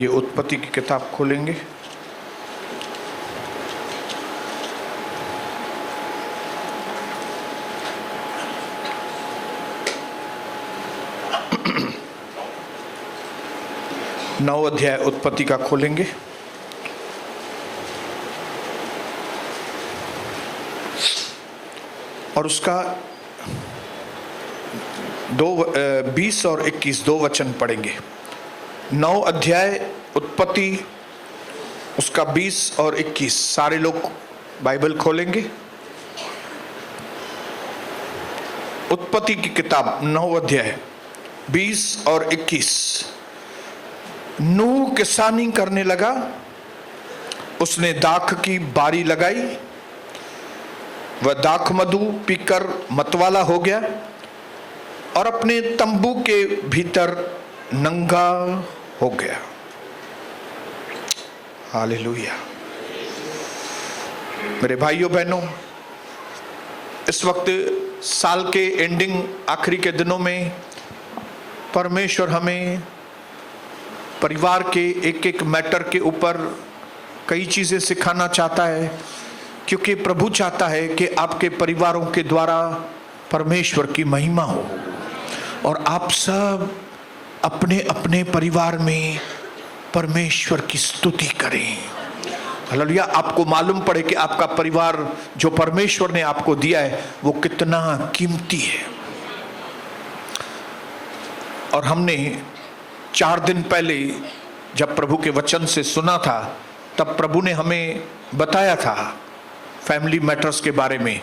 ये उत्पत्ति की किताब खोलेंगे। नौ अध्याय उत्पत्ति का खोलेंगे। और उसका 20 और 21 दो वचन पढ़ेंगे। 9 अध्याय उत्पत्ति उसका 20 और 21 सारे लोग बाइबल खोलेंगे। उत्पत्ति की किताब 9 अध्याय 20 और 21। नूह किसानी करने लगा, उसने दाख की बारी लगाई, वह दाख मधु पीकर मतवाला हो गया और अपने तंबू के भीतर नंगा हो गया। हालेलुया। मेरे भाइयों बहनों, इस वक्त साल के एंडिंग आखिरी के दिनों में परमेश्वर हमें परिवार के एक एक मैटर के ऊपर कई चीजें सिखाना चाहता है, क्योंकि प्रभु चाहता है कि आपके परिवारों के द्वारा परमेश्वर की महिमा हो और आप सब अपने अपने परिवार में परमेश्वर की स्तुति करें। हालेलुया। आपको मालूम पड़े कि आपका परिवार जो परमेश्वर ने आपको दिया है वो कितना कीमती है। और हमने 4 दिन पहले जब प्रभु के वचन से सुना था, तब प्रभु ने हमें बताया था फैमिली मैटर्स के बारे में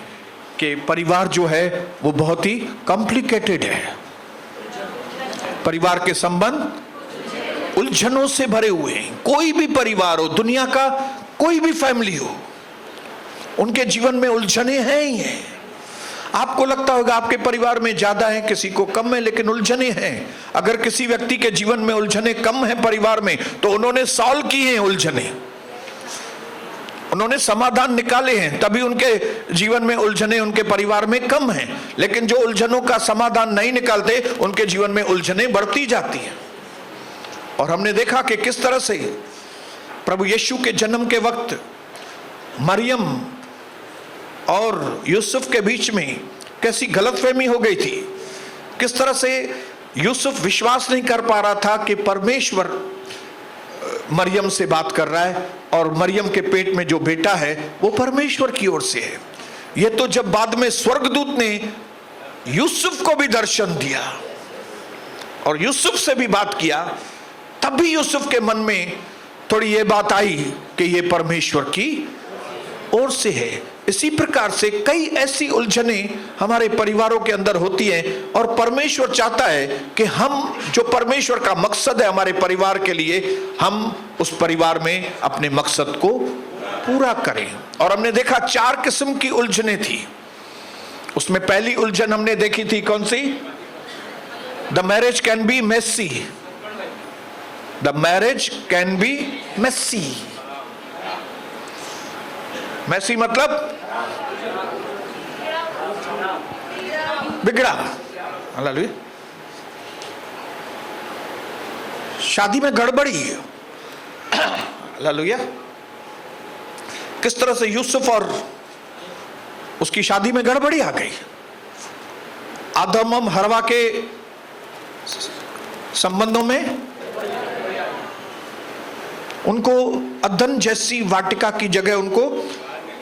कि परिवार जो है वो बहुत ही कॉम्प्लिकेटेड है। परिवार के संबंध उलझनों से भरे हुए हैं। कोई भी परिवार हो, दुनिया का कोई भी फैमिली हो, उनके जीवन में उलझने हैं ही हैं। आपको लगता होगा आपके परिवार में ज्यादा है, किसी को कम है, लेकिन उलझने हैं। अगर किसी व्यक्ति के जीवन में उलझने कम है परिवार में, तो उन्होंने सॉल्व की हैं उलझने, उन्होंने समाधान निकाले हैं, तभी उनके जीवन में उलझने उनके परिवार में कम हैं। लेकिन जो उलझनों का समाधान नहीं निकालते, उनके जीवन में उलझने बढ़ती जाती हैं। और हमने देखा कि किस तरह से प्रभु यीशु के जन्म के वक्त मरियम और यूसुफ के बीच में कैसी गलतफहमी हो गई थी। किस तरह से यूसुफ विश्वास नहीं कर पा रहा था कि परमेश्वर मरियम से बात कर रहा है और मरियम के पेट में जो बेटा है वो परमेश्वर की ओर से है। ये तो जब बाद में स्वर्गदूत ने यूसुफ को भी दर्शन दिया और यूसुफ से भी बात किया, तब भी यूसुफ के मन में थोड़ी ये बात आई कि ये परमेश्वर की ओर से है। इसी प्रकार से कई ऐसी उलझने हमारे परिवारों के अंदर होती हैं और परमेश्वर चाहता है कि हम जो परमेश्वर का मकसद है हमारे परिवार के लिए, हम उस परिवार में अपने मकसद को पूरा करें। और हमने देखा 4 किस्म की उलझने थी। उसमें पहली उलझन हमने देखी थी कौन सी? The marriage can be messy. The marriage can be messy. Messy मतलब बिगड़ा। हालेलुया। शादी में गड़बड़ी। हालेलुया। किस तरह से यूसुफ और उसकी शादी में गड़बड़ी आ गई। आदम और हवा के संबंधों में उनको अदन जैसी वाटिका की जगह उनको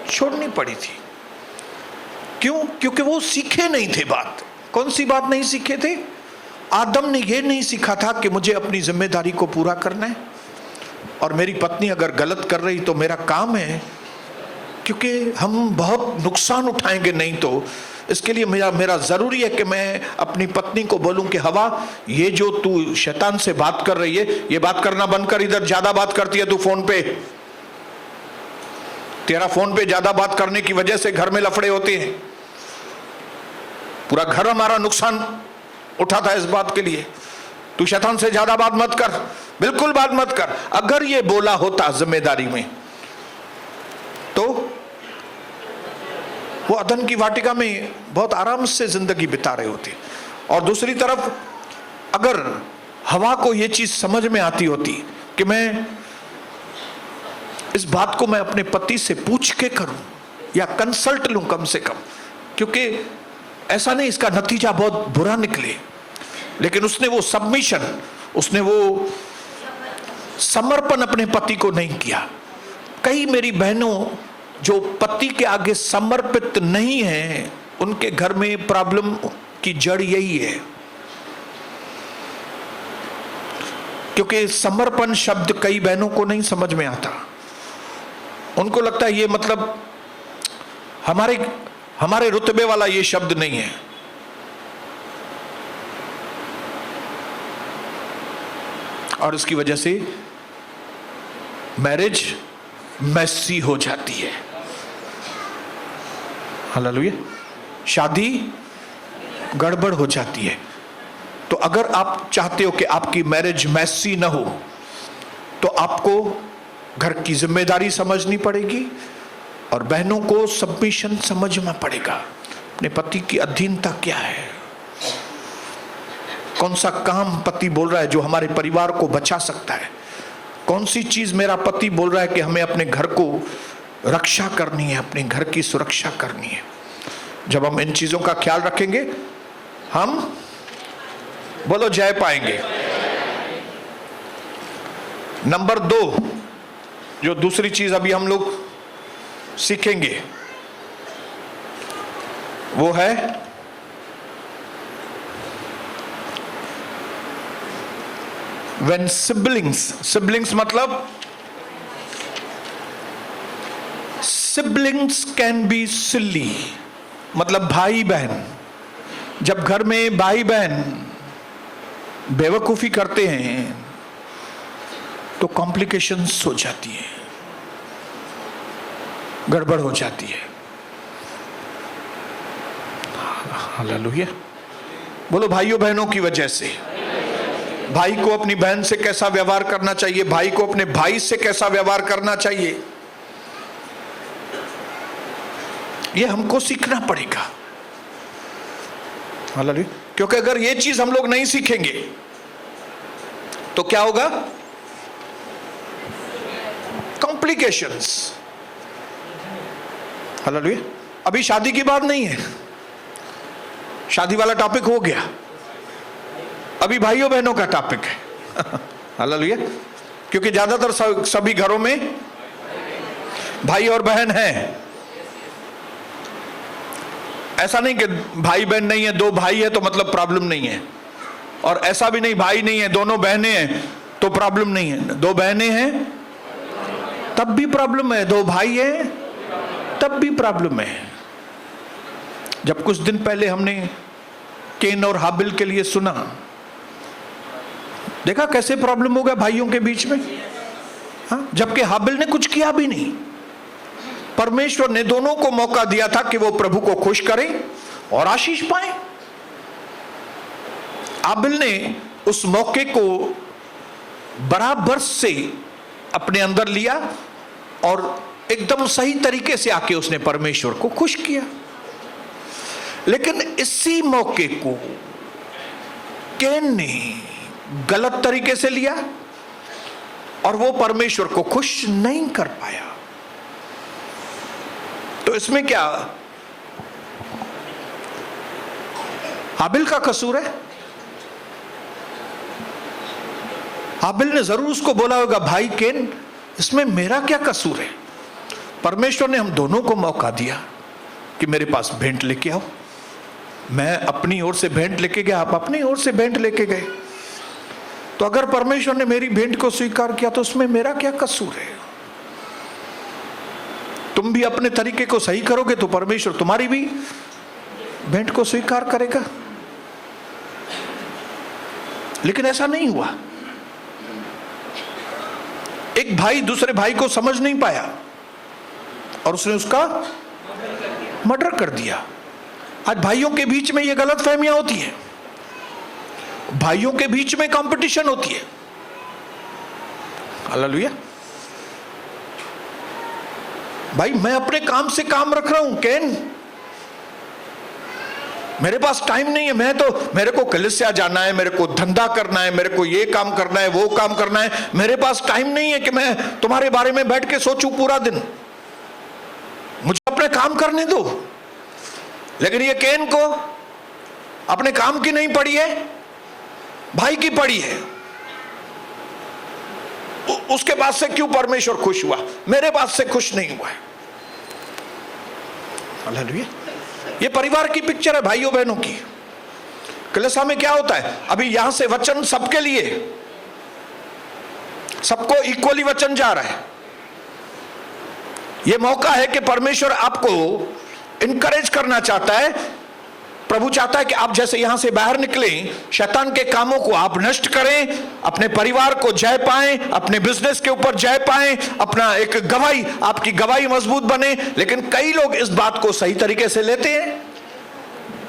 छोड़नी पड़ी थी। क्यों? क्योंकि वो सीखे नहीं थे बात। कौन सी बात नहीं सीखे थे? आदम ने ये नहीं सीखा था कि मुझे अपनी जिम्मेदारी को पूरा करना है और मेरी पत्नी अगर गलत कर रही तो मेरा काम है, क्योंकि हम बहुत नुकसान उठाएंगे नहीं तो। इसके लिए मेरा जरूरी है कि मैं अपनी पत्नी को बोलूं कि हवा, ये जो तू शैतान से बात कर रही है, ये बात करना बंद कर। इधर ज्यादा बात करती है तू फोन पे। तेरा फोन पे ज्यादा बात करने की वजह से घर में लफड़े होते हैं। पूरा घर हमारा नुकसान उठाता है इस बात के लिए। तू शैतान से ज्यादा बात मत कर, बिल्कुल बात मत कर। अगर ये बोला होता जिम्मेदारी में, तो वो अदन की वाटिका में बहुत आराम से जिंदगी बिता रहे होते। और दूसरी तरफ अगर हवा को ये चीज समझ में आती होती कि मैं इस बात को मैं अपने पति से पूछ के करूं या कंसल्ट लूं कम से कम, क्योंकि ऐसा नहीं इसका नतीजा बहुत बुरा निकले। लेकिन उसने वो सबमिशन, उसने वो समर्पण अपने पति को नहीं किया। कई मेरी बहनों जो पति के आगे समर्पित नहीं हैं, उनके घर में प्रॉब्लम की जड़ यही है, क्योंकि समर्पण शब्द कई बहनों को नहीं समझ में आता। उनको लगता है ये मतलब हमारे रुतबे वाला ये शब्द नहीं है। और इसकी वजह से मैरिज मैसी हो जाती है। हालेलुया। शादी गड़बड़ हो जाती है। तो अगर आप चाहते हो कि आपकी मैरिज मैसी ना हो, तो आपको घर की जिम्मेदारी समझनी पड़ेगी और बहनों को सबमिशन समझना पड़ेगा। अपने पति की अधीनता क्या है, कौन सा काम पति बोल रहा है जो हमारे परिवार को बचा सकता है, कौन सी चीज मेरा पति बोल रहा है कि हमें अपने घर को रक्षा करनी है, अपने घर की सुरक्षा करनी है। जब हम इन चीजों का ख्याल रखेंगे, हम बोलो जय पाएंगे। नंबर 2, जो दूसरी चीज अभी हम लोग सीखेंगे, वो है when siblings मतलब siblings can be silly, मतलब भाई बहन। जब घर में भाई बहन बेवकूफी करते हैं तो कॉम्प्लिकेशंस हो जाती है, गड़बड़ हो जाती है। हालेलुया। बोलो भाइयों बहनों की वजह से। भाई को अपनी बहन से कैसा व्यवहार करना चाहिए, भाई को अपने भाई से कैसा व्यवहार करना चाहिए, ये हमको सीखना पड़ेगा। हालेलुया। क्योंकि अगर ये चीज हम लोग नहीं सीखेंगे तो क्या होगा, कॉम्प्लिकेशंस। हालेलुया। अभी शादी की बात नहीं है, शादी वाला टॉपिक हो गया, अभी भाइयों बहनों का टॉपिक है। हालेलुया। क्योंकि ज्यादातर सभी घरों में भाई और बहन हैं। ऐसा नहीं कि भाई बहन नहीं है, 2 भाई है तो मतलब प्रॉब्लम नहीं है, और ऐसा भी नहीं भाई नहीं है दोनों बहनें हैं तो प्रॉब्लम नहीं है। 2 बहनें हैं तब भी प्रॉब्लम है, 2 भाई हैं तब भी प्रॉब्लम है। जब कुछ दिन पहले हमने केन और हाबिल के लिए सुना, देखा कैसे प्रॉब्लम हो गया भाइयों के बीच में। हाँ, जबकि हाबिल ने कुछ किया भी नहीं। परमेश्वर ने दोनों को मौका दिया था कि वो प्रभु को खुश करें और आशीष पाएं। हाबिल ने उस मौके को बराबर से अपने अंदर लिया और एकदम सही तरीके से आके उसने परमेश्वर को खुश किया। लेकिन इसी मौके को कैन ने गलत तरीके से लिया और वो परमेश्वर को खुश नहीं कर पाया। तो इसमें क्या हाबिल का कसूर है? हाबिल ने जरूर उसको बोला होगा, भाई कैन इसमें मेरा क्या कसूर है? परमेश्वर ने हम दोनों को मौका दिया कि मेरे पास भेंट लेके आओ। मैं अपनी ओर से भेंट लेके गया, आप अपनी ओर से भेंट लेके गए। तो अगर परमेश्वर ने मेरी भेंट को स्वीकार किया तो उसमें मेरा क्या कसूर है? तुम भी अपने तरीके को सही करोगे तो परमेश्वर तुम्हारी भी भेंट को स्वीकार करेगा। लेकिन ऐसा नहीं हुआ। एक भाई दूसरे भाई को समझ नहीं पाया और उसने उसका मर्डर कर दिया। आज भाइयों के बीच में ये गलत फहमियां होती है, भाइयों के बीच में कंपटीशन होती है। हालेलुया। भाई मैं अपने काम से काम रख रहा हूं कैन, मेरे पास टाइम नहीं है, मेरे को कलीसिया जाना है, मेरे को धंधा करना है, मेरे को ये काम करना है, वो काम करना है, मेरे पास टाइम नहीं है कि मैं तुम्हारे बारे में बैठ के सोचूं पूरा दिन। मुझे अपने काम करने दो। लेकिन ये कैन को अपने काम की नहीं पड़ी है, भाई की पड़ी है। उसके बाद से क्यों परमेश्वर खुश हुआ, मेरे बात से खुश नहीं हुआ है। हालेलुया। ये परिवार की पिक्चर है भाइयों बहनों की। कलीसिया में क्या होता है, अभी यहां से वचन सबके लिए, सबको इक्वली वचन जा रहा है। यह मौका है कि परमेश्वर आपको इनकरेज करना चाहता है। प्रभु चाहता है कि आप जैसे यहां से बाहर निकलें, शैतान के कामों को आप नष्ट करें, अपने परिवार को जय पाएं, अपने बिजनेस के ऊपर जय पाएं, अपना एक गवाही, आपकी गवाही मजबूत बने। लेकिन कई लोग इस बात को सही तरीके से लेते हैं,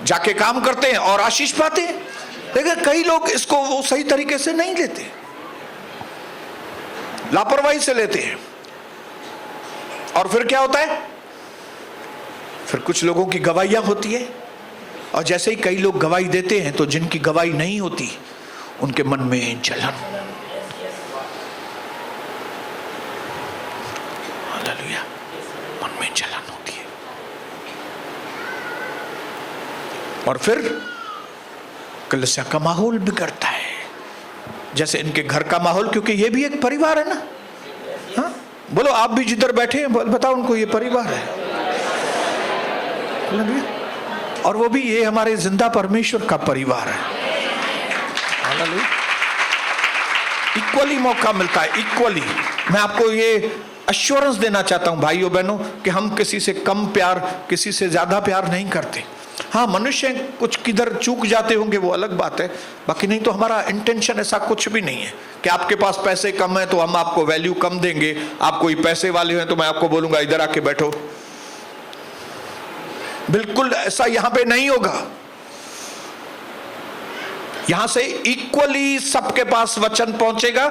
जाके काम करते हैं और आशीष पाते हैं। लेकिन कई लोग इसको वो सही तरीके से नहीं लेते, लापरवाही से लेते हैं। और फिर क्या होता है, फिर कुछ लोगों की गवाहियां होती है, और जैसे ही कई लोग गवाही देते हैं तो जिनकी गवाही नहीं होती उनके मन में जलन। हालेलुया। मन में जलन होती है। और फिर कलीसिया का माहौल बिगड़ता है, जैसे इनके घर का माहौल, क्योंकि ये भी एक परिवार है ना। हाँ बोलो, आप भी जिधर बैठे हैं बताओ उनको ये परिवार है। हालेलुया। और वो भी ये हमारे जिंदा परमेश्वर का परिवार है। हालेलुया। इक्वली मौका मिलता है, इक्वली। मैं आपको ये अश्योरेंस देना चाहता हूं भाइयों बहनों कि हम किसी से कम प्यार, किसी से ज्यादा प्यार नहीं करते। हाँ, मनुष्य कुछ किधर चूक जाते होंगे वो अलग बात है, बाकी नहीं तो हमारा इंटेंशन ऐसा कुछ भी नहीं है कि आपके पास पैसे कम है तो हम आपको वैल्यू कम देंगे, आप कोई पैसे वाले हैं तो मैं आपको बोलूंगा इधर आके बैठो। बिल्कुल ऐसा यहां पे नहीं होगा। यहां से इक्वली सबके पास वचन पहुंचेगा,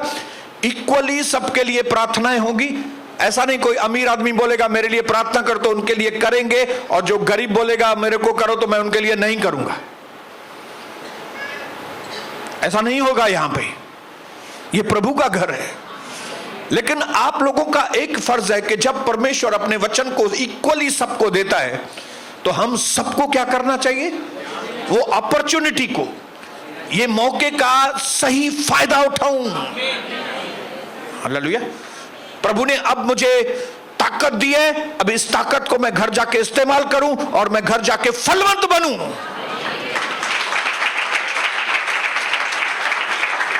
इक्वली सबके लिए प्रार्थनाएं होगी। ऐसा नहीं कोई अमीर आदमी बोलेगा मेरे लिए प्रार्थना कर तो उनके लिए करेंगे, और जो गरीब बोलेगा मेरे को करो तो मैं उनके लिए नहीं करूंगा। ऐसा नहीं होगा यहां पे। ये प्रभु का घर है। लेकिन आप लोगों का एक फर्ज है कि जब परमेश्वर अपने वचन को इक्वली सबको देता है तो हम सबको क्या करना चाहिए, वो अपॉर्चुनिटी को, ये मौके का सही फायदा उठाऊं। हालेलुया। प्रभु ने अब मुझे ताकत दी है, अब इस ताकत को मैं घर जाके इस्तेमाल करूं और मैं घर जाके फलवंत बनूं।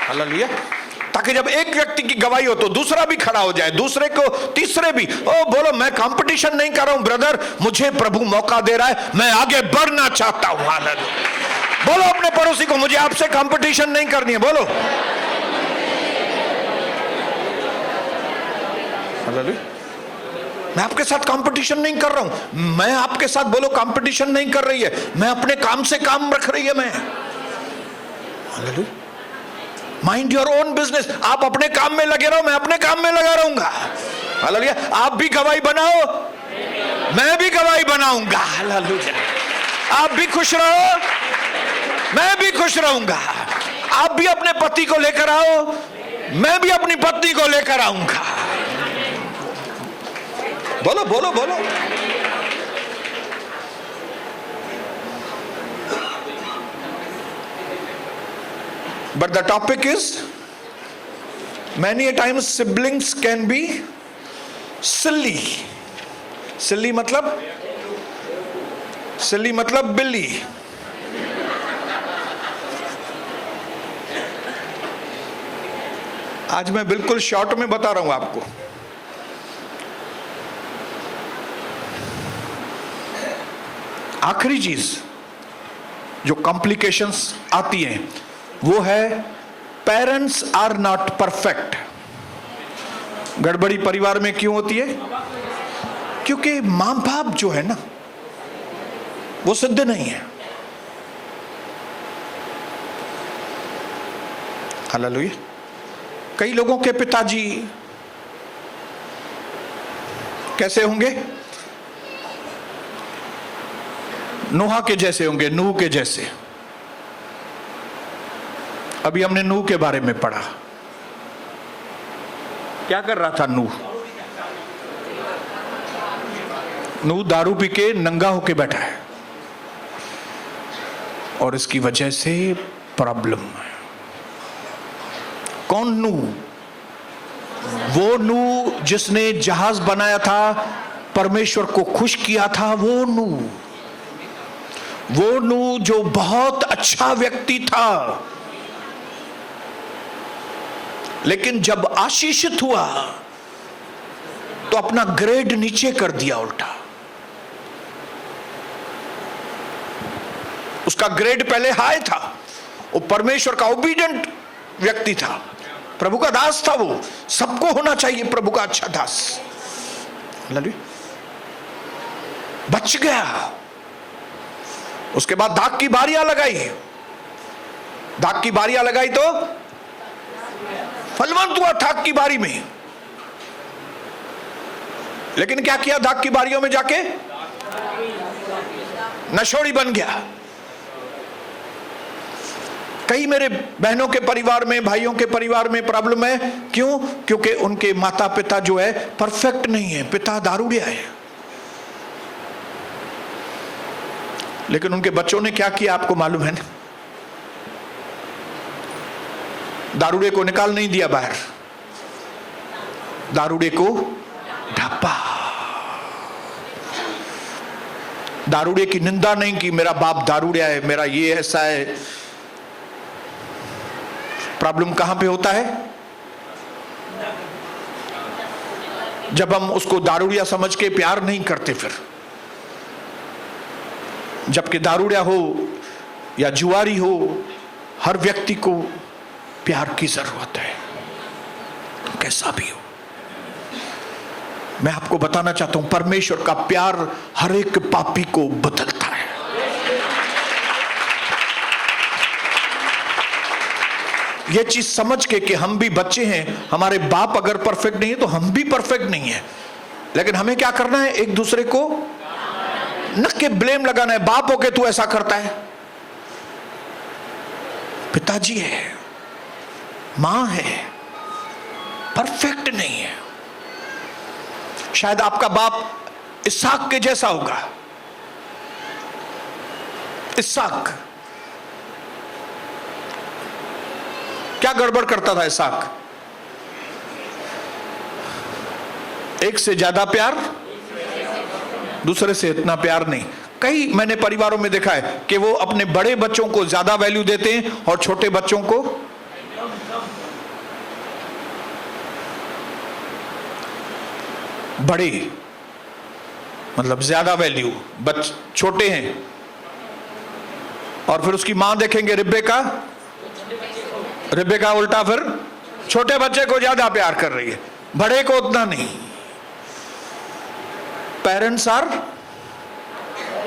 हालेलुया। ताकि जब एक व्यक्ति की गवाही हो तो दूसरा भी खड़ा हो जाए, दूसरे को, तीसरे भी। ओ बोलो, मैं कंपटीशन नहीं कर रहा हूं ब्रदर, मुझे प्रभु मौका दे रहा है, मैं आगे बढ़ना चाहता हूं। हालेलुया। बोलो अपने पड़ोसी को, मुझे आपसे कंपटीशन नहीं करनी है। बोलो हालेलुया। मैं आपके साथ कंपटीशन नहीं कर रहा हूं, मैं आपके साथ, बोलो, कंपटीशन नहीं कर रही है, मैं अपने काम से काम रख रही है मैं। Hallelujah. Mind your own business. आप अपने काम में लगे रहो, मैं अपने काम में लगा रहूंगा। हालेलुया। आप भी गवाही बनाओ, मैं भी गवाही बनाऊंगा। हालेलुया। आप भी खुश रहो, मैं भी खुश रहूंगा। आप भी अपने पति को लेकर आओ, मैं भी अपनी पत्नी को लेकर आऊंगा। बोलो बोलो बोलो। But the topic is, many a times siblings can be silly. Silly मतलब, silly मतलब बिल्ली। आज मैं बिल्कुल शॉर्ट में बता रहा हूं आपको। आखिरी चीज जो कॉम्प्लिकेशंस आती हैं वो है पेरेंट्स आर नॉट परफेक्ट। गड़बड़ी परिवार में क्यों होती है? क्योंकि मां बाप जो है ना वो सिद्ध नहीं है। हालेलुया। कई लोगों के पिताजी कैसे होंगे? नूह के जैसे होंगे, नूह के जैसे। अभी हमने नूह के बारे में पढ़ा। क्या कर रहा था नूह? नूह दारू पी के नंगा होके बैठा है और इसकी वजह से प्रॉब्लम है। कौन नूह? वो नूह जिसने जहाज बनाया था, परमेश्वर को खुश किया था, वो नूह जो बहुत अच्छा व्यक्ति था, लेकिन जब आशीषित हुआ तो अपना ग्रेड नीचे कर दिया उल्टा। उसका ग्रेड पहले हाई था, वो परमेश्वर का ओबीडिएंट व्यक्ति था, प्रभु का दास था, वो सबको होना चाहिए प्रभु का अच्छा दास। बच गया। उसके बाद दाग की बारियां लगाई तो फलवंत हुआ दाग की बारी में। लेकिन क्या किया दाग की बारियों में जाके? नशोड़ी बन गया। कई मेरे बहनों के परिवार में, भाइयों के परिवार में प्रॉब्लम है। क्यों? क्योंकि उनके माता पिता जो है परफेक्ट नहीं है। पिता दारूडिया है, लेकिन उनके बच्चों ने क्या किया आपको मालूम है ना? दारूडे को निकाल नहीं दिया बाहर, दारूडे को ढापा। दारूडे की निंदा नहीं की, मेरा बाप दारूडिया है, मेरा ये ऐसा है। प्रॉब्लम कहां पे होता है? जब हम उसको दारूडिया समझ के प्यार नहीं करते। फिर जबकि दारूडिया हो या जुआरी हो, हर व्यक्ति को प्यार की जरूरत है, कैसा भी हो। मैं आपको बताना चाहता हूं, परमेश्वर का प्यार हर एक पापी को बदलता है। यह चीज समझ के कि हम भी बच्चे हैं, हमारे बाप अगर परफेक्ट नहीं है तो हम भी परफेक्ट नहीं है, लेकिन हमें क्या करना है? एक दूसरे को न के ब्लेम लगाना है। बाप हो के तू ऐसा करता है, पिताजी है, मां है, परफेक्ट नहीं है। शायद आपका बाप इसहाक के जैसा होगा। इसहाक क्या गड़बड़ करता था? इसहाक एक से ज्यादा प्यार, दूसरे से इतना प्यार नहीं। कई मैंने परिवारों में देखा है कि वो अपने बड़े बच्चों को ज्यादा वैल्यू देते हैं और छोटे बच्चों को बड़े, मतलब ज्यादा वैल्यू। छोटे हैं और फिर उसकी मां देखेंगे रिबेका उल्टा फिर छोटे बच्चे को ज्यादा प्यार कर रही है, बड़े को उतना नहीं। Parents are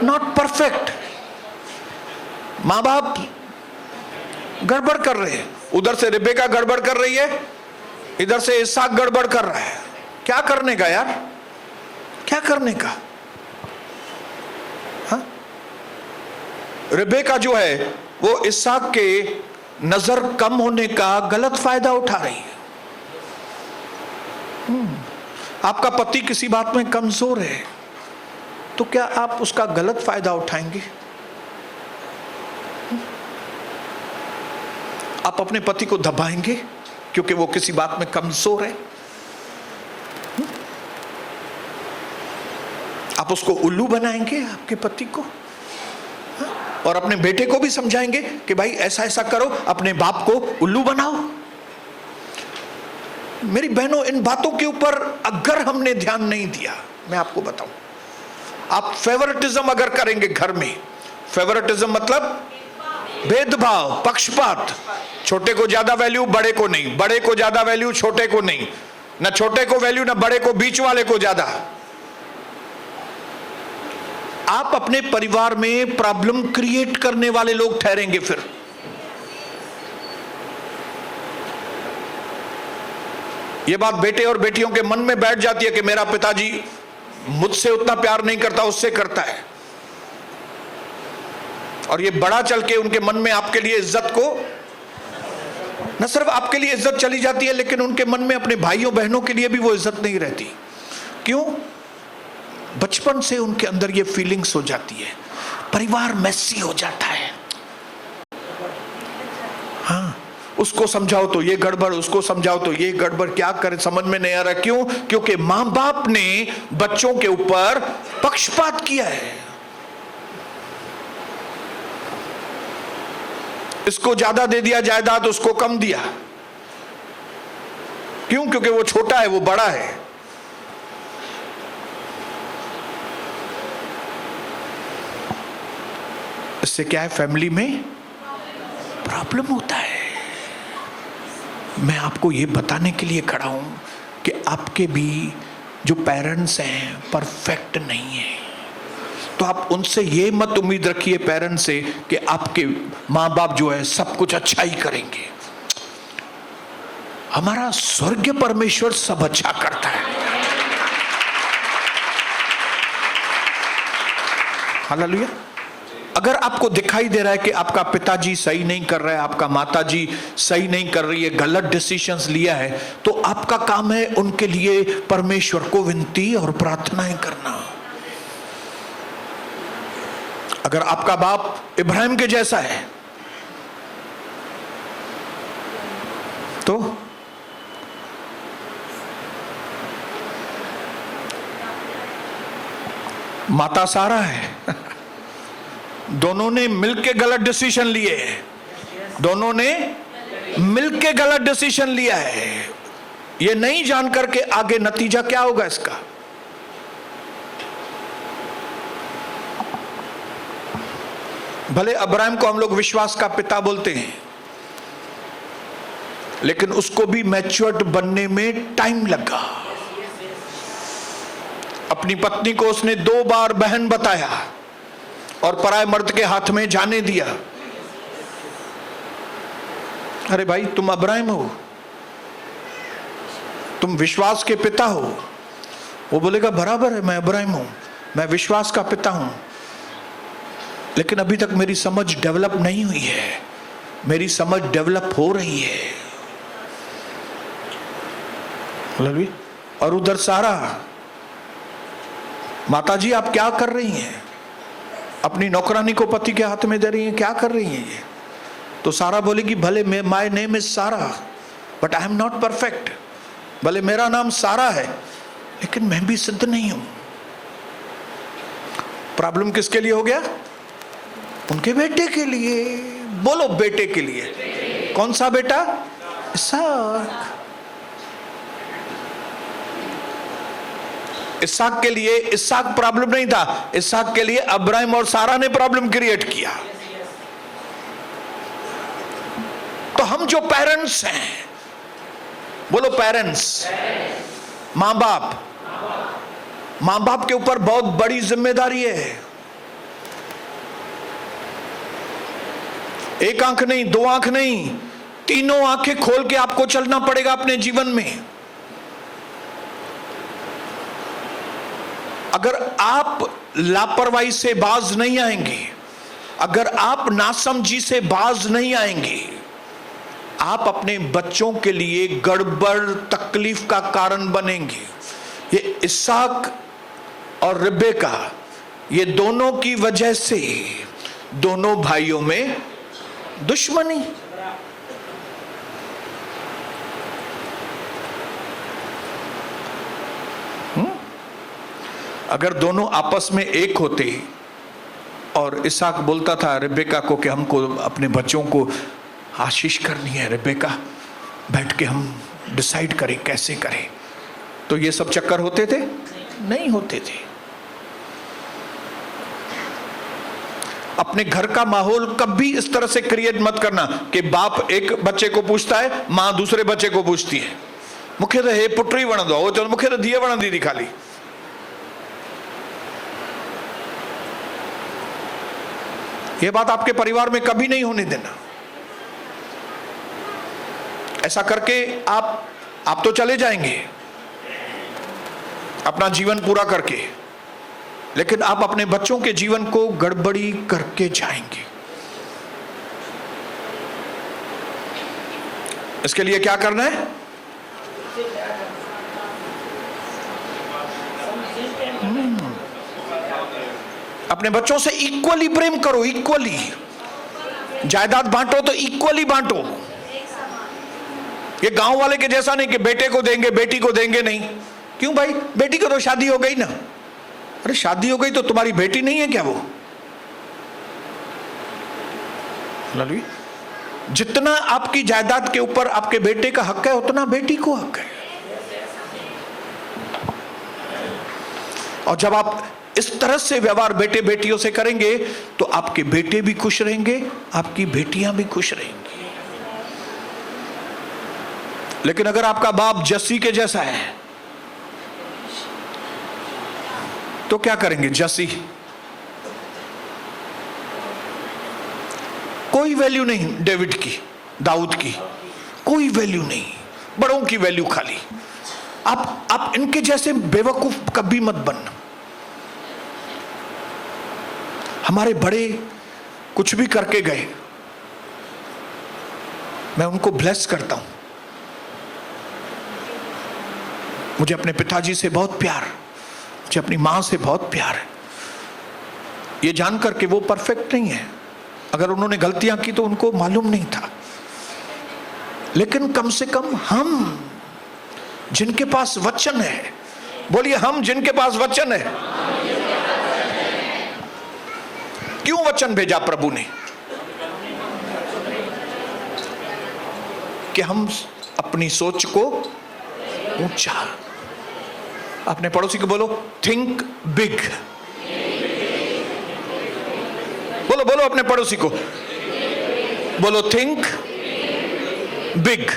not perfect. मां बाप गड़बड़ कर रहे हैं। उधर से रिबेका गड़बड़ कर रही है, इधर से इसहाक गड़बड़ कर रहा है। क्या करने का यार? क्या करने का? हाँ? रिबेका जो है वो इसहाक के नजर कम होने का गलत फायदा उठा रही है। आपका पति किसी बात में कमजोर है तो क्या आप उसका गलत फायदा उठाएंगे? आप अपने पति को दबाएंगे क्योंकि वो किसी बात में कमजोर है? आप उसको उल्लू बनाएंगे, आपके पति को? और अपने बेटे को भी समझाएंगे कि भाई ऐसा ऐसा करो, अपने बाप को उल्लू बनाओ। मेरी बहनों, इन बातों के ऊपर अगर हमने ध्यान नहीं दिया, मैं आपको बताऊं, आप फेवरेटिज्म अगर करेंगे घर में, फेवरेटिज्म मतलब भेदभाव, पक्षपात, छोटे को ज्यादा वैल्यू, बड़े को नहीं, बड़े को ज्यादा वैल्यू, छोटे को नहीं, ना छोटे को वैल्यू ना बड़े को, बीच वाले को ज्यादा। आप अपने परिवार में प्रॉब्लम क्रिएट करने वाले लोग ठहरेंगे। फिर यह बात बेटे और बेटियों के मन में बैठ जाती है कि मेरा पिताजी मुझसे उतना प्यार नहीं करता, उससे करता है। और ये बड़ा चल के उनके मन में आपके लिए इज्जत को, न सिर्फ आपके लिए इज्जत चली जाती है, लेकिन उनके मन में अपने भाइयों बहनों के लिए भी वो इज्जत नहीं रहती। क्यों? बचपन से उनके अंदर ये फीलिंग्स हो जाती है, परिवार मैसी हो जाता है। हाँ, उसको समझाओ तो ये गड़बड़, उसको समझाओ तो ये गड़बड़, क्या करे समझ में नहीं आ रहा। क्यों? क्योंकि मां बाप ने बच्चों के ऊपर पक्षपात किया है। इसको ज्यादा दे दिया जायदाद, उसको कम दिया। क्यों? क्योंकि वो छोटा है, वो बड़ा है। इससे क्या है, फैमिली में प्रॉब्लम होता है। मैं आपको ये बताने के लिए खड़ा हूं कि आपके भी जो पेरेंट्स हैं परफेक्ट नहीं है। तो आप उनसे ये मत उम्मीद रखिए, पेरेंट्स से, कि आपके माँ बाप जो है सब कुछ अच्छा ही करेंगे। हमारा स्वर्गीय परमेश्वर सब अच्छा करता है। हालेलुया। अगर आपको दिखाई दे रहा है कि आपका पिताजी सही नहीं कर रहा है, आपका माताजी सही नहीं कर रही है, गलत डिसीजंस लिया है, तो आपका काम है उनके लिए परमेश्वर को विनती और प्रार्थनाएं करना। अगर आपका बाप इब्राहिम के जैसा है तो माता सारा है, दोनों ने मिलके गलत डिसीजन लिए, दोनों ने मिलके गलत डिसीजन लिया है। ये नहीं जानकर के आगे नतीजा क्या होगा इसका। भले अब्राहम को हम लोग विश्वास का पिता बोलते हैं, लेकिन उसको भी मैच्योर्ड बनने में टाइम लगा। अपनी पत्नी को उसने 2 बार बहन बताया और पराये मर्द के हाथ में जाने दिया। अरे भाई, तुम अब्राहम हो, तुम विश्वास के पिता हो। वो बोलेगा बराबर है, मैं अब्राहम हूं, मैं विश्वास का पिता हूं, लेकिन अभी तक मेरी समझ डेवलप नहीं हुई है, मेरी समझ डेवलप हो रही है। और उधर सारा, माताजी आप क्या कर रही हैं? अपनी नौकरानी को पति के हाथ में दे रही हैं, क्या कर रही हैं ये? तो सारा बोलेगी भले माय नेम इज सारा but I am not perfect. भले मेरा नाम सारा है, लेकिन मैं भी सिद्ध नहीं हूं। प्रॉब्लम किसके लिए हो गया? उनके बेटे के लिए। बोलो बेटे के लिए। कौन सा बेटा? इसहाक। इसहाक के लिए इसहाक प्रॉब्लम नहीं था, इसहाक के लिए अब्राहम और सारा ने प्रॉब्लम क्रिएट किया। तो हम जो पेरेंट्स हैं, बोलो पेरेंट्स, मां बाप, मां बाप के ऊपर बहुत बड़ी जिम्मेदारी है। एक आंख नहीं, 2 आंख नहीं, 3 आंखें खोल के आपको चलना पड़ेगा अपने जीवन में। अगर आप लापरवाही से बाज नहीं आएंगे, अगर आप नासमझी से बाज नहीं आएंगे, आप अपने बच्चों के लिए गड़बड़ तकलीफ का कारण बनेंगे। ये इसहाक और रिबेका, ये दोनों की वजह से दोनों भाइयों में दुश्मनी। अगर दोनों आपस में एक होते और इसहाक बोलता था रिबेका को कि हमको अपने बच्चों को आशीष करनी है, रिबेका बैठ के हम डिसाइड करें कैसे करें, तो ये सब चक्कर होते थे? नहीं होते थे। अपने घर का माहौल कभी इस तरह से क्रिएट मत करना कि बाप एक बच्चे को पूछता है, मां दूसरे बच्चे को पूछती है, मुखे तो हे पुट्री वणंदो हो, चलो मुखे तो धीअ वणंदी थी खाली। यह बात आपके परिवार में कभी नहीं होने देना। ऐसा करके आप तो चले जाएंगे अपना जीवन पूरा करके, लेकिन आप अपने बच्चों के जीवन को गड़बड़ी करके जाएंगे। इसके लिए क्या करना है? अपने बच्चों से इक्वली प्रेम करो, इक्वली। जायदाद बांटो तो इक्वली बांटो। ये गांव वाले के जैसा नहीं कि बेटे को देंगे बेटी को देंगे नहीं। क्यों भाई? बेटी को तो शादी हो गई ना। अरे शादी हो गई तो तुम्हारी बेटी नहीं है क्या वो? जितना आपकी जायदाद के ऊपर आपके बेटे का हक है उतना बेटी को हक है। और जब आप इस तरह से व्यवहार बेटे बेटियों से करेंगे तो आपके बेटे भी खुश रहेंगे, आपकी बेटियां भी खुश रहेंगी। लेकिन अगर आपका बाप जस्सी के जैसा है तो क्या करेंगे? जस्सी कोई वैल्यू नहीं, डेविड की, दाऊद की कोई वैल्यू नहीं, बड़ों की वैल्यू खाली। आप इनके जैसे बेवकूफ कभी मत बनना। हमारे बड़े कुछ भी करके गए, मैं उनको ब्लेस करता हूं। मुझे अपने पिताजी से बहुत प्यार, मुझे अपनी मां से बहुत प्यार है, ये जानकर के वो परफेक्ट नहीं है। अगर उन्होंने गलतियां की तो उनको मालूम नहीं था, लेकिन कम से कम हम जिनके पास वचन है, बोलिए हम जिनके पास वचन है। क्यों वचन भेजा प्रभु ने? कि हम अपनी सोच को ऊंचा। अपने पड़ोसी को बोलो थिंक बिग। बोलो बोलो अपने पड़ोसी को बोलो थिंक बिग।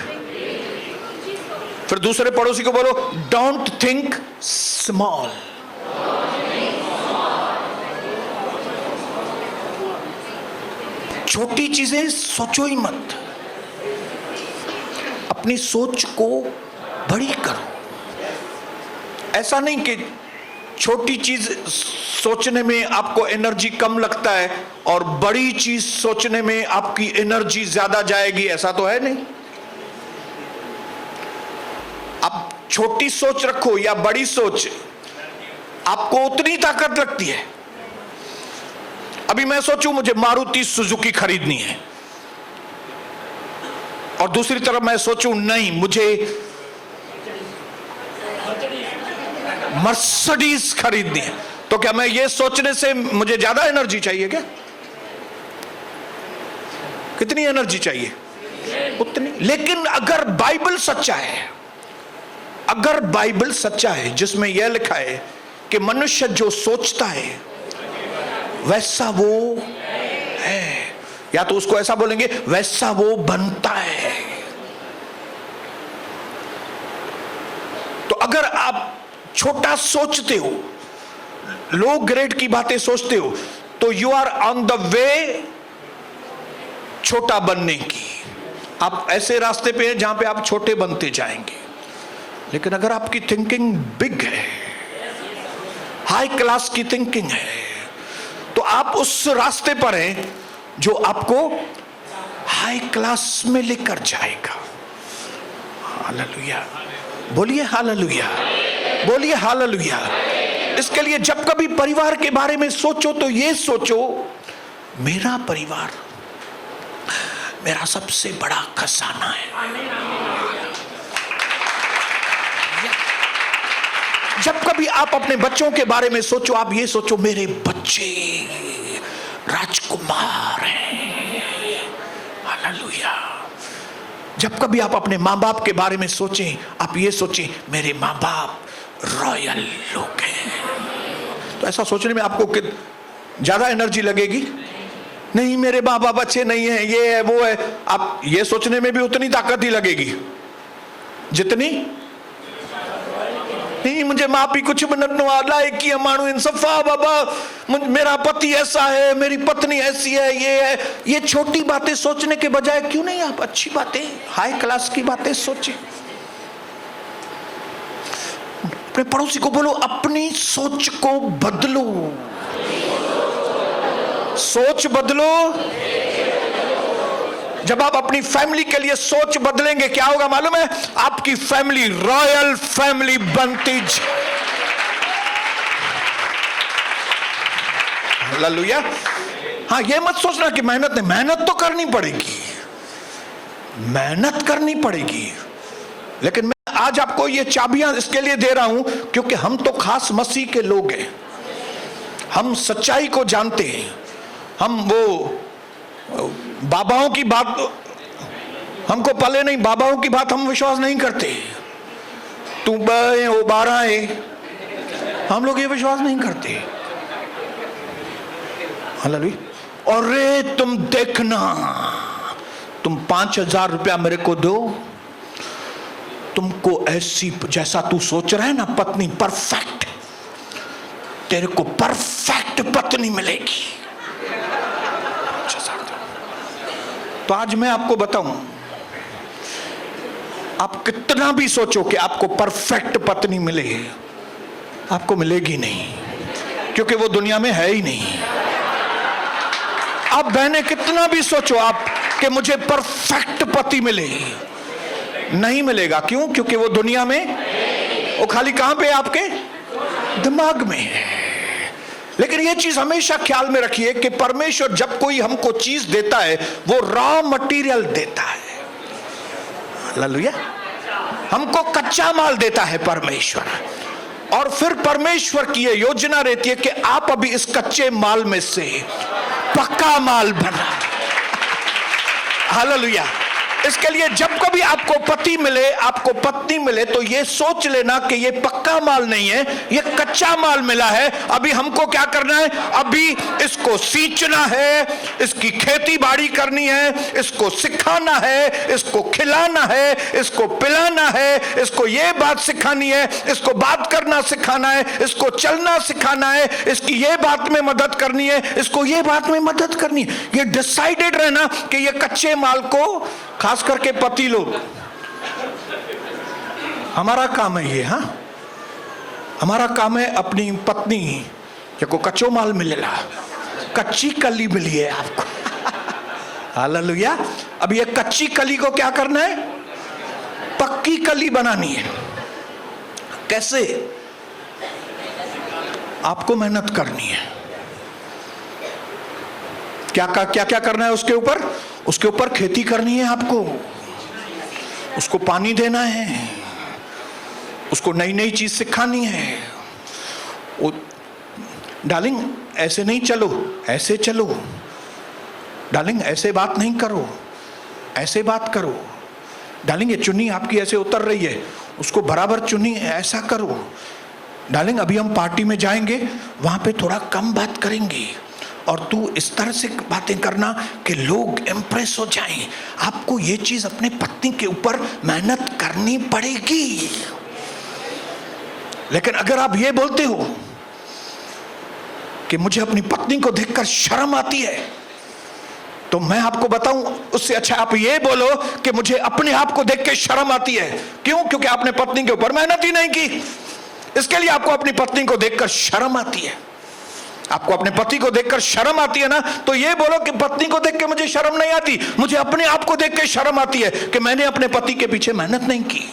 फिर दूसरे पड़ोसी को बोलो डोंट थिंक स्मॉल। छोटी चीजें सोचो ही मत, अपनी सोच को बड़ी करो। ऐसा नहीं कि छोटी चीज सोचने में आपको एनर्जी कम लगता है और बड़ी चीज सोचने में आपकी एनर्जी ज्यादा जाएगी, ऐसा तो है नहीं। आप छोटी सोच रखो या बड़ी सोच, आपको उतनी ताकत लगती है। अभी मैं सोचूं मुझे मारुति सुजुकी खरीदनी है और दूसरी तरफ मैं सोचूं नहीं मुझे मर्सिडीज खरीदनी है, तो क्या मैं ये सोचने से मुझे ज्यादा एनर्जी चाहिए क्या? कितनी एनर्जी चाहिए? उतनी। लेकिन अगर बाइबल सच्चा है, अगर बाइबल सच्चा है जिसमें यह लिखा है कि मनुष्य जो सोचता है वैसा वो है, या तो उसको ऐसा बोलेंगे वैसा वो बनता है। तो अगर आप छोटा सोचते हो, लो ग्रेड की बातें सोचते हो, तो you are on the way छोटा बनने की। आप ऐसे रास्ते पे हैं जहां पे आप छोटे बनते जाएंगे। लेकिन अगर आपकी थिंकिंग बिग है, हाई क्लास की थिंकिंग है, तो आप उस रास्ते पर हैं जो आपको हाई क्लास में लेकर जाएगा। हालेलुया, बोलिए हालेलुया, बोलिए हालेलुया। इसके लिए जब कभी परिवार के बारे में सोचो तो ये सोचो मेरा परिवार मेरा सबसे बड़ा खजाना है। जब कभी आप अपने बच्चों के बारे में सोचो, आप ये सोचो मेरे बच्चे राजकुमार हैं। हालेलुया। जब कभी आप अपने माँ बाप के बारे में सोचें, आप ये सोचें मेरे माँ बाप रॉयल लोग हैं। तो ऐसा सोचने में आपको ज्यादा एनर्जी लगेगी? नहीं मेरे माँ बाप अच्छे नहीं है, ये है वो है। आप ये सोचने में भी उतनी ताकत ही लगेगी जितनी नहीं मुझे मापी कुछ मिनट लायकी मानू इन सफा बाबा, मेरा पति ऐसा है, मेरी पत्नी ऐसी है, ये है। ये छोटी बातें सोचने के बजाय क्यों नहीं आप अच्छी बातें, हाई क्लास की बातें सोचें। अपने पड़ोसी को बोलो अपनी सोच को बदलो, सोच बदलो जब आप अपनी फैमिली के लिए सोच बदलेंगे, क्या होगा मालूम है? आपकी फैमिली रॉयल फैमिली बनती हालेलुया। हाँ, ये मत सोचना कि मेहनत तो करनी पड़ेगी, मेहनत करनी पड़ेगी, लेकिन मैं आज आपको ये चाबियां इसके लिए दे रहा हूं क्योंकि हम तो खास मसीह के लोग हैं, हम सच्चाई को जानते हैं। हम वो बाबाओं की बात, हमको पले नहीं, बाबाओं की बात हम विश्वास नहीं करते। तू बे वो 12 है, हम लोग ये विश्वास नहीं करते। हालेलुया। और रे तुम देखना, तुम 5,000 रुपया मेरे को दो, तुमको ऐसी जैसा तू सोच रहा है ना पत्नी परफेक्ट, तेरे को परफेक्ट पत्नी मिलेगी। तो आज मैं आपको बताऊं, आप कितना भी सोचो कि आपको परफेक्ट पत्नी मिले, आपको मिलेगी नहीं, क्योंकि वो दुनिया में है ही नहीं। आप बहनें कितना भी सोचो आप कि मुझे परफेक्ट पति मिले, नहीं मिलेगा। क्यों? क्योंकि वो दुनिया में, वो खाली कहां पे? आपके दिमाग में है। लेकिन ये चीज हमेशा ख्याल में रखिए कि परमेश्वर जब कोई हमको चीज देता है वो रॉ मटेरियल देता है। हालेलुया। हमको कच्चा माल देता है परमेश्वर, और फिर परमेश्वर की ये योजना रहती है कि आप अभी इस कच्चे माल में से पक्का माल बना। हालेलुया। इसके लिए जब कभी आपको पति मिले, आपको पत्नी मिले, तो ये सोच लेना कि ये पक्का माल नहीं है, ये कच्चा माल मिला है। अभी हमको क्या करना है? अभी इसको सींचना है, इसकी खेती बाड़ी करनी है, इसको सिखाना है, इसको खिलाना है, इसको पिलाना है, इसको ये बात सिखानी है, इसको बात करना सिखाना है, इसको चलना सिखाना है, इसकी ये बात में मदद करनी है, इसको ये बात में मदद करनी है। ये डिसाइडेड रहना कि ये कच्चे माल को, खास करके पति लोग, हमारा काम है ये। हाँ, हमारा काम है अपनी पत्नी को कच्चो माल मिलेगा, कच्ची कली मिली है आपको। हालेलुया। अब ये कच्ची कली को क्या करना है? पक्की कली बनानी है। कैसे? आपको मेहनत करनी है। क्या करना है उसके ऊपर? उसके ऊपर खेती करनी है आपको, उसको पानी देना है, उसको नई नई चीज सिखानी है। डार्लिंग ऐसे नहीं चलो, ऐसे चलो, डार्लिंग ऐसे बात नहीं करो, ऐसे बात करो, डार्लिंग ये चुन्नी आपकी ऐसे उतर रही है, उसको बराबर चुन्नी ऐसा करो, डार्लिंग अभी हम पार्टी में जाएंगे, वहां पे थोड़ा कम बात करेंगे, और तू इस तरह से बातें करना कि लोग इंप्रेस हो जाएं। आपको ये चीज अपने पत्नी के ऊपर मेहनत करनी पड़ेगी। लेकिन अगर आप ये बोलते हो कि मुझे अपनी पत्नी को देखकर शर्म आती है, तो मैं आपको बताऊं, उससे अच्छा आप ये बोलो कि मुझे अपने आप को देख के शर्म आती है। क्यों? क्योंकि आपने पत्नी के ऊपर मेहनत ही नहीं की, इसके लिए आपको अपनी पत्नी को देखकर शर्म आती है। आपको अपने पति को देखकर शर्म आती है ना, तो ये बोलो कि पत्नी को देख के मुझे शर्म नहीं आती, मुझे अपने आप को देख के शर्म आती है कि मैंने अपने पति के पीछे मेहनत नहीं की।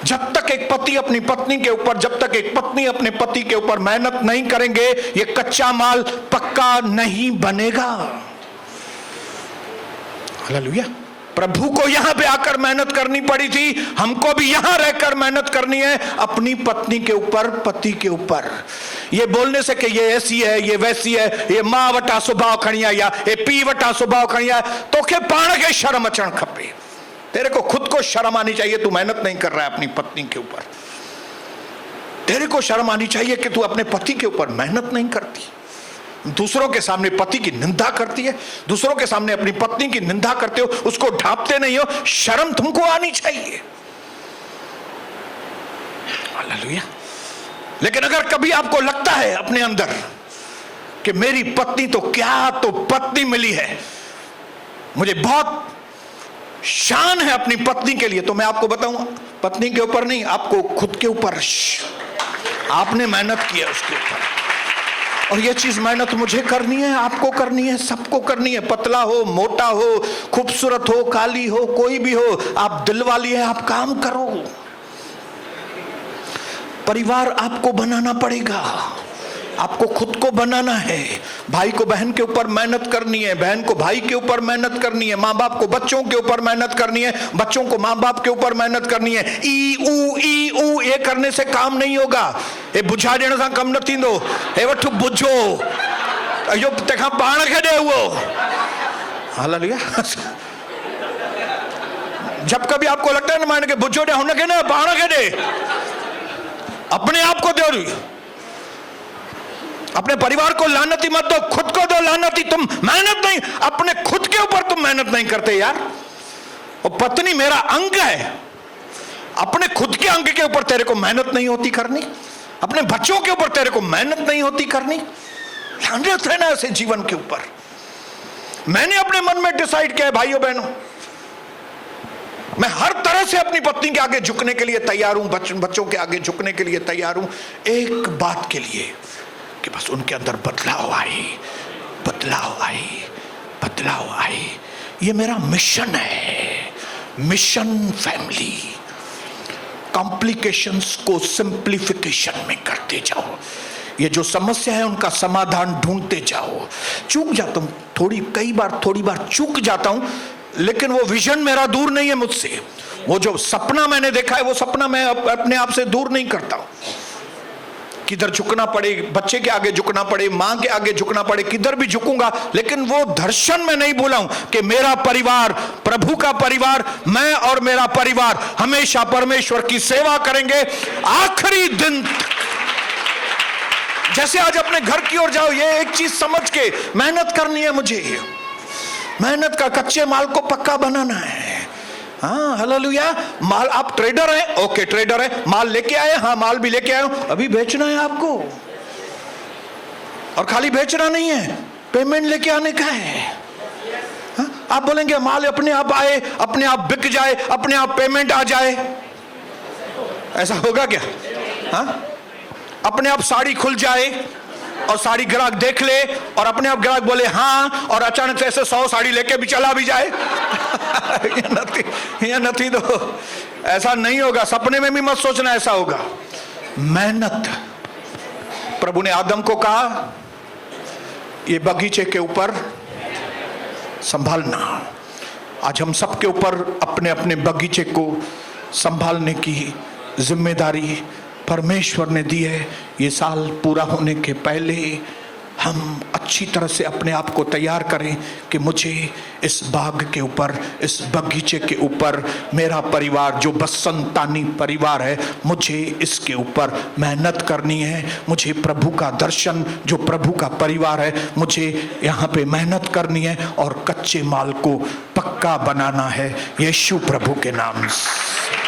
जब तक एक पति अपनी पत्नी के ऊपर, जब तक एक पत्नी अपने पति के ऊपर मेहनत नहीं करेंगे, ये कच्चा माल पक्का नहीं बनेगा। हालेलुया। प्रभु को यहां पे आकर मेहनत करनी पड़ी थी, हमको भी यहां रहकर मेहनत करनी है अपनी पत्नी के ऊपर, पति के ऊपर। ये बोलने से कि ये ऐसी है, ये वैसी है, ये मां वटा स्वभाव खड़िया या ये पी वटा स्वभाव खड़िया, तो के पाण के शर्म अचण खपे। तेरे को खुद को शर्म आनी चाहिए, तू मेहनत नहीं कर रहा है अपनी पत्नी के ऊपर। तेरे को शर्म आनी चाहिए कि तू अपने पति के ऊपर मेहनत नहीं करती, दूसरों के सामने पति की निंदा करती है, दूसरों के सामने अपनी पत्नी की निंदा करते हो, उसको ढांपते नहीं हो। शर्म तुमको आनी चाहिए। हालेलुया। लेकिन अगर कभी आपको लगता है अपने अंदर कि मेरी पत्नी तो क्या तो पत्नी मिली है, मुझे बहुत शान है अपनी पत्नी के लिए, तो मैं आपको बताऊं, पत्नी के ऊपर नहीं, आपको खुद के ऊपर, आपने मेहनत की है उसके ऊपर, और ये चीज मेहनत मुझे करनी है, आपको करनी है, सबको करनी है। पतला हो, मोटा हो, खूबसूरत हो, काली हो, कोई भी हो, आप दिल वाली है, आप काम करो। परिवार आपको बनाना पड़ेगा, आपको खुद को बनाना है। भाई को बहन के ऊपर मेहनत करनी है, बहन को भाई के ऊपर मेहनत करनी है, माँ बाप को बच्चों के ऊपर मेहनत करनी है, बच्चों को माँ बाप के ऊपर मेहनत करनी है। ई ऊ ये करने से काम नहीं होगा। ये बुझा देने से कम न थींदो। हे वठु बुझो अयो तखा पाण खे दे वो। हालेलुया। जब कभी आपको लगता है ना मान के बुझो दे हुन के ना पाण खे दे, अपने आप को दो। अपने परिवार को लानती मत दो, खुद को दो लानती। तुम मेहनत नहीं, अपने खुद के ऊपर तुम मेहनत नहीं करते यार। और पत्नी मेरा अंग है, अपने खुद के अंग के ऊपर तेरे को मेहनत नहीं होती करनी, अपने बच्चों के ऊपर तेरे को मेहनत नहीं होती करनी। लानत है ना ऐसे जीवन के ऊपर। मैंने अपने मन में डिसाइड किया है भाइयों बहनों, मैं हर तरह से अपनी पत्नी के आगे झुकने के लिए तैयार हूं, बच्चों के आगे झुकने के लिए तैयार हूं, एक बात के लिए कि बस उनके अंदर बदलाव आए, बदलाव आए, बदलाव आए। ये मेरा मिशन है, मिशन फैमिली। कॉम्प्लिकेशंस को सिंप्लीफिकेशन में करते जाओ। ये जो समस्या है उनका समाधान ढूंढते जाओ। चूक जाता हूं थोड़ी बार चूक जाता हूं, लेकिन वो विजन मेरा दूर नहीं है मुझसे। वो जो सपना मैंने देखा है वो सपना मैं अपने आप से दूर नहीं करता हूं। किधर झुकना पड़े, बच्चे के आगे झुकना पड़े, मां के आगे झुकना पड़े, किधर भी झुकूंगा, लेकिन वो दर्शन में नहीं भूला हूं कि मेरा परिवार, प्रभु का परिवार, मैं और मेरा परिवार हमेशा परमेश्वर की सेवा करेंगे आखिरी दिन। जैसे आज अपने घर की ओर जाओ, ये एक चीज समझ के मेहनत करनी है मुझे। मेहनत का कच्चे माल को पक्का बनाना है। हाँ हालेलुया। माल आप ट्रेडर हैं, ओके ट्रेडर है, माल लेके आए, हाँ माल भी लेके आए, अभी बेचना है आपको। और खाली बेचना नहीं है, पेमेंट लेके आने का है। हाँ? आप बोलेंगे माल अपने आप आए, अपने आप बिक जाए, अपने आप पेमेंट आ जाए, ऐसा होगा क्या? हाँ? अपने आप साड़ी खुल जाए और साड़ी ग्राहक देख ले और अपने आप ग्राहक बोले हाँ, और अचानक से ऐसे 100 साड़ी लेके भी चला भी जाए। ये नहीं दो, ऐसा नहीं होगा। सपने में भी मत सोचना ऐसा होगा। मेहनत। प्रभु ने आदम को कहा ये बगीचे के ऊपर संभालना। आज हम सबके ऊपर अपने अपने बगीचे को संभालने की जिम्मेदारी परमेश्वर ने दी है। ये साल पूरा होने के पहले हम अच्छी तरह से अपने आप को तैयार करें कि मुझे इस बाग के ऊपर, इस बगीचे के ऊपर, मेरा परिवार जो बसंतानी परिवार है, मुझे इसके ऊपर मेहनत करनी है। मुझे प्रभु का दर्शन, जो प्रभु का परिवार है, मुझे यहाँ पे मेहनत करनी है और कच्चे माल को पक्का बनाना है, यीशु प्रभु के नाम से।